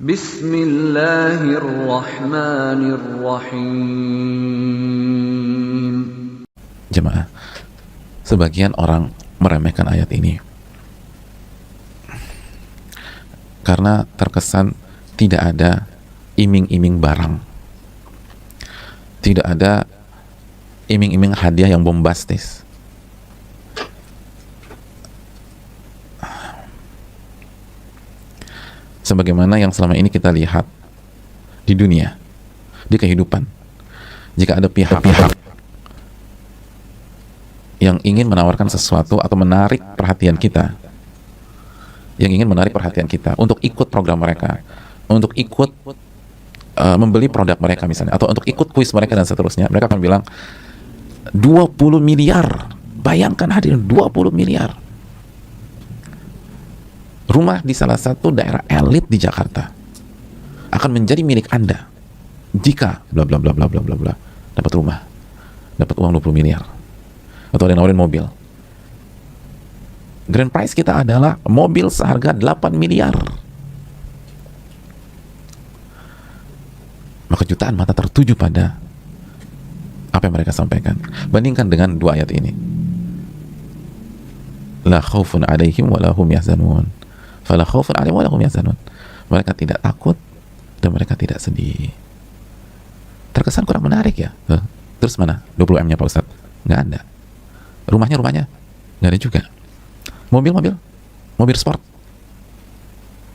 Bismillahirrahmanirrahim. Jemaah, sebagian orang meremehkan ayat ini karena terkesan tidak ada iming-iming barang, tidak ada iming-iming hadiah yang bombastis. Sebagaimana yang selama ini kita lihat di dunia, di kehidupan, jika ada pihak-pihak yang ingin menawarkan sesuatu atau menarik perhatian kita, untuk ikut program mereka, untuk ikut membeli produk mereka misalnya, atau untuk ikut kuis mereka dan seterusnya, mereka akan bilang 20 miliar. Bayangkan hadirin, 20 miliar. Rumah di salah satu daerah elit di Jakarta akan menjadi milik Anda jika bla bla bla bla bla bla bla dapat rumah, dapat uang 20 miliar, atau ada yang nawarin mobil. Grand prize kita adalah mobil seharga 8 miliar. Maka jutaan mata tertuju pada apa yang mereka sampaikan. Bandingkan dengan dua ayat ini. La khaufun alaihim wa lahum yahzanun. Fala khaufun alaihim wa lahum yahzanun. Mereka tidak takut dan mereka tidak sedih. Terkesan kurang menarik ya. Terus mana 20M-nya Pak Ustadz? Nggak ada. Rumahnya nggak ada juga. Mobil sport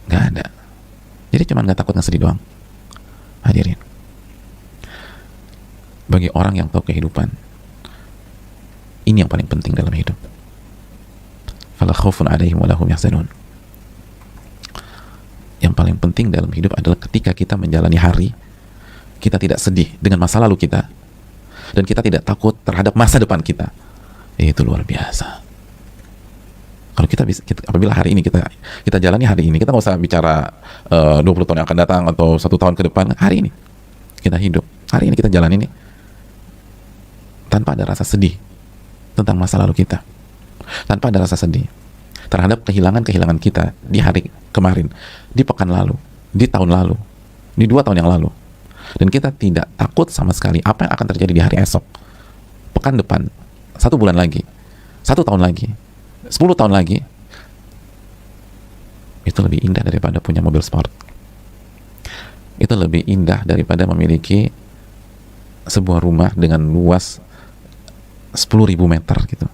nggak ada. Jadi cuma nggak takut, nggak sedih doang. Hadirin, bagi orang yang tahu kehidupan, ini yang paling penting dalam hidup. Fala khaufun alaihim wa lahum yahzanun. Yang paling penting dalam hidup adalah ketika kita menjalani hari, kita tidak sedih dengan masa lalu kita, dan kita tidak takut terhadap masa depan kita. Itu luar biasa. Kalau apabila hari ini kita jalani hari ini, kita nggak usah bicara 20 tahun yang akan datang atau 1 tahun ke depan. Hari ini kita hidup, hari ini kita jalan ini tanpa ada rasa sedih tentang masa lalu kita, tanpa ada rasa sedih terhadap kehilangan kita di hari kemarin, di pekan lalu, di tahun lalu, di 2 tahun yang lalu, dan kita tidak takut sama sekali apa yang akan terjadi di hari esok, pekan depan, 1 bulan lagi, 1 tahun lagi, 10 tahun lagi. Itu lebih indah daripada punya mobil sport. Itu lebih indah daripada memiliki sebuah rumah dengan luas 10.000 meter gitu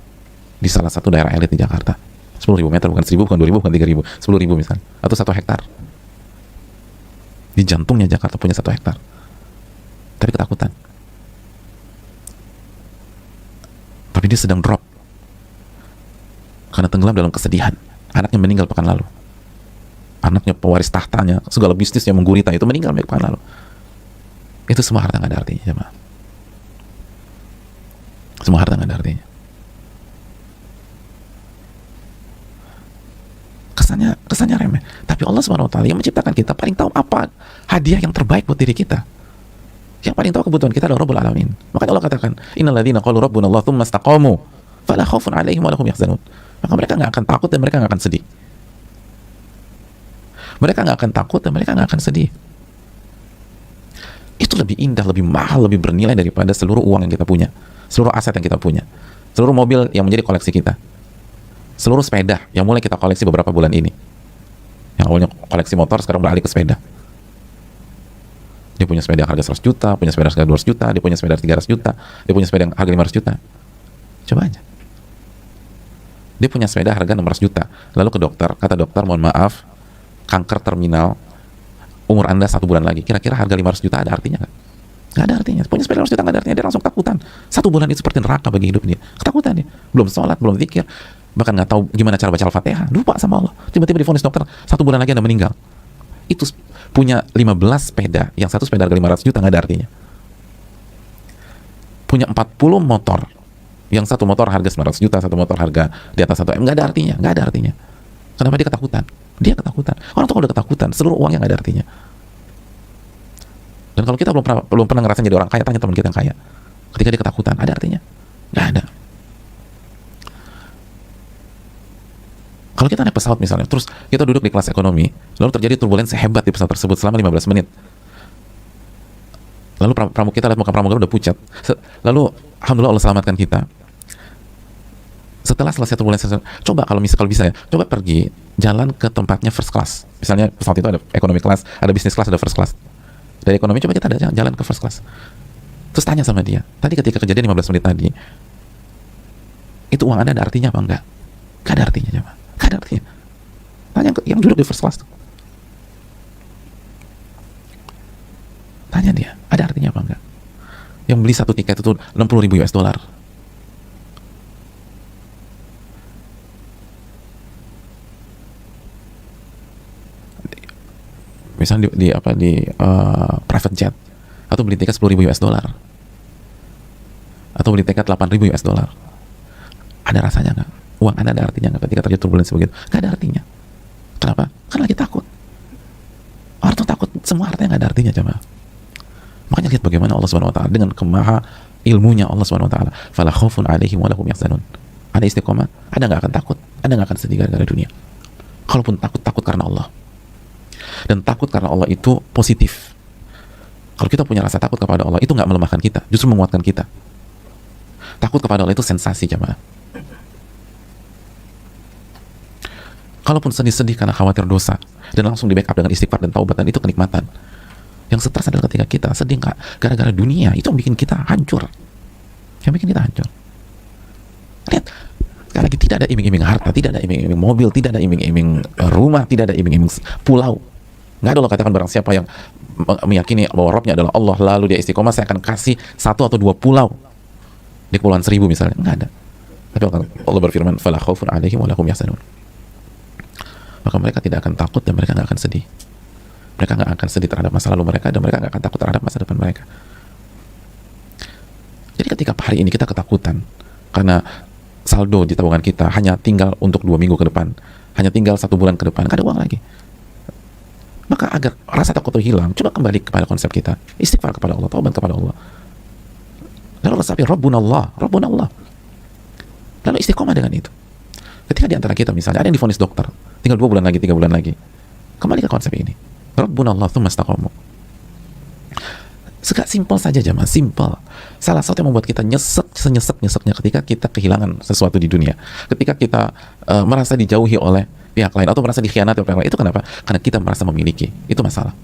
di salah satu daerah elit di Jakarta. 10.000 meter, bukan 1.000, bukan 2.000, bukan 3.000, 10.000 misalnya, atau 1 hektar. Di jantungnya Jakarta punya 1 hektar, tapi ketakutan. Tapi dia sedang drop karena tenggelam dalam kesedihan. Anaknya meninggal pekan lalu, anaknya pewaris tahtanya, segala bisnis yang menggurita itu meninggal pekan lalu. Itu semua harta nggak ada artinya, jemaah. Semua harta nggak ada artinya. Kesannya remeh, tapi Allah Subhanahu wa taala yang menciptakan kita paling tahu apa hadiah yang terbaik buat diri kita. Yang paling tahu kebutuhan kita adalah Rabbul Alamin. Makanya Allah katakan, innal ladzina qalu rabbuna Allah tsumma istaqamu fala khaufun alaihim wa lahum yahzanun. Maka mereka nggak akan takut dan mereka nggak akan sedih. Mereka nggak akan takut dan mereka nggak akan sedih. Itu lebih indah, lebih mahal, lebih bernilai daripada seluruh uang yang kita punya, seluruh aset yang kita punya, seluruh mobil yang menjadi koleksi kita, seluruh sepeda yang mulai kita koleksi beberapa bulan ini. Yang awalnya koleksi motor sekarang beralih ke sepeda. Dia punya sepeda harga 100 juta, punya sepeda harga 200 juta, dia punya sepeda 300 juta, dia punya sepeda harga 500 juta. Coba aja. Dia punya sepeda harga 600 juta. Lalu ke dokter, kata dokter, mohon maaf, kanker terminal, umur Anda 1 bulan lagi. Kira-kira harga 500 juta ada artinya nggak? Nggak ada artinya. Punya sepeda 500 juta nggak ada artinya. Dia langsung ketakutan. 1 bulan itu seperti neraka bagi hidup dia. Ketakutan dia. Belum sholat, belum zikir, bahkan nggak tahu gimana cara baca Al-Fatihah. Lupa sama Allah. Tiba-tiba divonis dokter, 1 bulan lagi Anda meninggal. Itu punya 15 sepeda, yang satu sepeda harga 500 juta nggak ada artinya. Punya 40 motor, yang satu motor harga 900 juta, satu motor harga di atas 1 M, nggak ada artinya, nggak ada artinya. Kenapa dia ketakutan? Dia ketakutan. Orang tuh kalau udah ketakutan, seluruh uangnya nggak ada artinya. Dan kalau kita belum pernah ngerasain jadi orang kaya, tanya teman kita yang kaya. Ketika dia ketakutan, ada artinya? Nggak ada. Kalau kita naik pesawat misalnya, terus kita duduk di kelas ekonomi, lalu terjadi turbulensi hebat di pesawat tersebut selama 15 menit. Lalu pramugari kita lihat muka pramugari udah pucat. Lalu alhamdulillah Allah selamatkan kita. Setelah selesai turbulensi, coba kalau bisa ya, coba pergi jalan ke tempatnya first class. Misalnya pesawat itu ada ekonomi kelas, ada bisnis kelas, ada first class. Dari ekonomi coba kita ada jalan ke first class. Terus tanya sama dia, tadi ketika kejadian 15 menit tadi, itu uang Anda ada artinya apa enggak? Gak ada artinya, coba. Gak ada artinya. Tanya yang duduk di first class tuh. Tanya dia, ada artinya apa enggak? Yang beli satu tiket itu 60.000 US dollar. Misalnya di private jet, atau beli tiket 10.000 US dollar, atau beli tiket 8.000 US dollar. Ada rasanya nggak? Uang Anda ada artinya nggak ketika terjadi turbulensi begitu? Nggak ada artinya. Kenapa? Kan lagi takut. Orang tuh takut, semua artinya nggak ada artinya, coba. Makanya lihat bagaimana Allah Subhanahu Wa Taala dengan kemaha ilmunya Allah Subhanahu Wa Taala. Fala khaufun 'alaihim wa lahum yahzanun. Ada istiqomah, Anda nggak akan takut, Anda nggak akan sedih gara-gara dunia. Kalaupun takut karena Allah. Dan takut karena Allah itu positif. Kalau kita punya rasa takut kepada Allah, itu nggak melemahkan kita, justru menguatkan kita. Takut kepada Allah itu sensasi, jemaah. Kalaupun sedih-sedih karena khawatir dosa, dan langsung di backup dengan istighfar dan taubatan, itu kenikmatan. Yang stres adalah ketika kita sedih nggak gara-gara dunia, itu yang bikin kita hancur. Yang bikin kita hancur. Lihat, sekali lagi, tidak ada iming-iming harta, tidak ada iming-iming mobil, tidak ada iming-iming rumah, tidak ada iming-iming pulau. Nggak ada loh katakan barang siapa yang meyakini bahwa Rabbnya adalah Allah, lalu dia istiqomah, saya akan kasih 1 atau 2 pulau di Kepulauan Seribu misalnya. Nggak ada. Tapi Allah berfirman, fala khaufun 'alaihim wa lahum yahzanun. Maka mereka tidak akan takut dan mereka nggak akan sedih. Mereka nggak akan sedih terhadap masa lalu mereka, dan mereka nggak akan takut terhadap masa depan mereka. Jadi ketika hari ini kita ketakutan karena saldo di tabungan kita hanya tinggal untuk 2 minggu ke depan, hanya tinggal 1 bulan ke depan, nggak ada uang lagi. Maka agar rasa takut itu hilang, coba kembali kepada konsep kita, istighfar kepada Allah, taubat kepada Allah. Lalu resapi Rabbunallah, Rabbunallah. Lalu istiqomah dengan itu. Ketika di antara kita misalnya ada yang divonis dokter, tinggal 2 bulan lagi, 3 bulan lagi, kembali ke konsep ini. Rabbunallah tsumma istaqamu. Segak simpel saja, jemaah, simpel. Salah satu yang membuat kita senyesek-nyeseknya ketika kita kehilangan sesuatu di dunia, ketika kita merasa dijauhi oleh pihak lain atau merasa dikhianati oleh pihak lain, itu kenapa? Karena kita merasa memiliki. Itu masalah.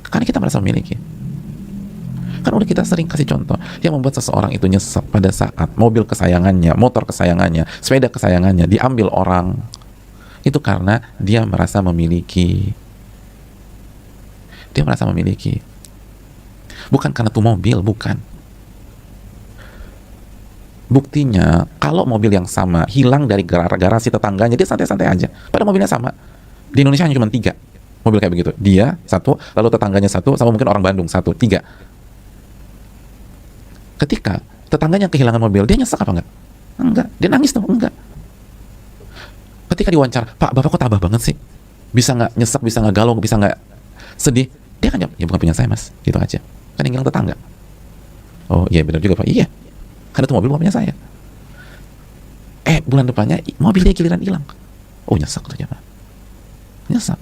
Karena kita merasa memiliki. Kan udah kita sering kasih contoh yang membuat seseorang itu nyesek pada saat mobil kesayangannya, motor kesayangannya, sepeda kesayangannya diambil orang. Itu karena dia merasa memiliki. Dia merasa memiliki. Bukan karena tuh mobil, bukan. Buktinya, kalau mobil yang sama hilang dari garasi tetangganya, dia santai-santai aja. Padahal mobilnya sama. Di Indonesia hanya cuma 3 mobil kayak begitu. Dia 1, lalu tetangganya 1, sama mungkin orang Bandung 1, 3. Ketika tetangganya kehilangan mobil, dia nyesek apa enggak? Enggak. Dia nangis tuh? Enggak. Ketika diwawancara, Pak, Bapak kok tabah banget sih? Bisa nggak nyesek, bisa nggak galau, bisa nggak sedih? Dia kan jawab, ya bukan punya saya, Mas. Gitu aja. Kan yang hilang tetangga. Oh iya, benar juga, Pak. Iya. Karena itu mobil bukan punya saya. Bulan depannya mobil dia giliran hilang. Oh, nyesek tuh, jemaah. Nyesek.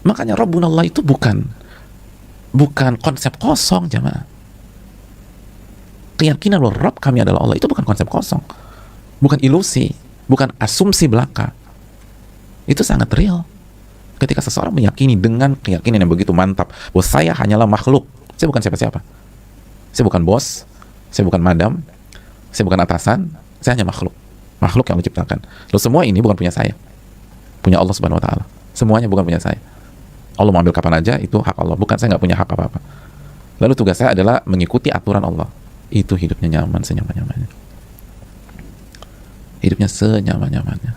Makanya Rabbunallah itu bukan konsep kosong, jemaah. Keyakinan bahwa Rabb kami adalah Allah itu bukan konsep kosong, bukan ilusi, bukan asumsi belaka. Itu sangat real. Ketika seseorang meyakini dengan keyakinan yang begitu mantap bahwa saya hanyalah makhluk, saya bukan siapa-siapa, saya bukan bos, saya bukan madam, saya bukan atasan, saya hanya makhluk yang Allah ciptakan. Lalu semua ini bukan punya saya, punya Allah Subhanahu Wa Taala. Semuanya bukan punya saya. Allah mau ambil kapan aja, itu hak Allah. Bukan, saya nggak punya hak apa-apa. Lalu tugas saya adalah mengikuti aturan Allah. Itu hidupnya nyaman, senyaman-nyamannya. Hidupnya senyaman-nyamannya.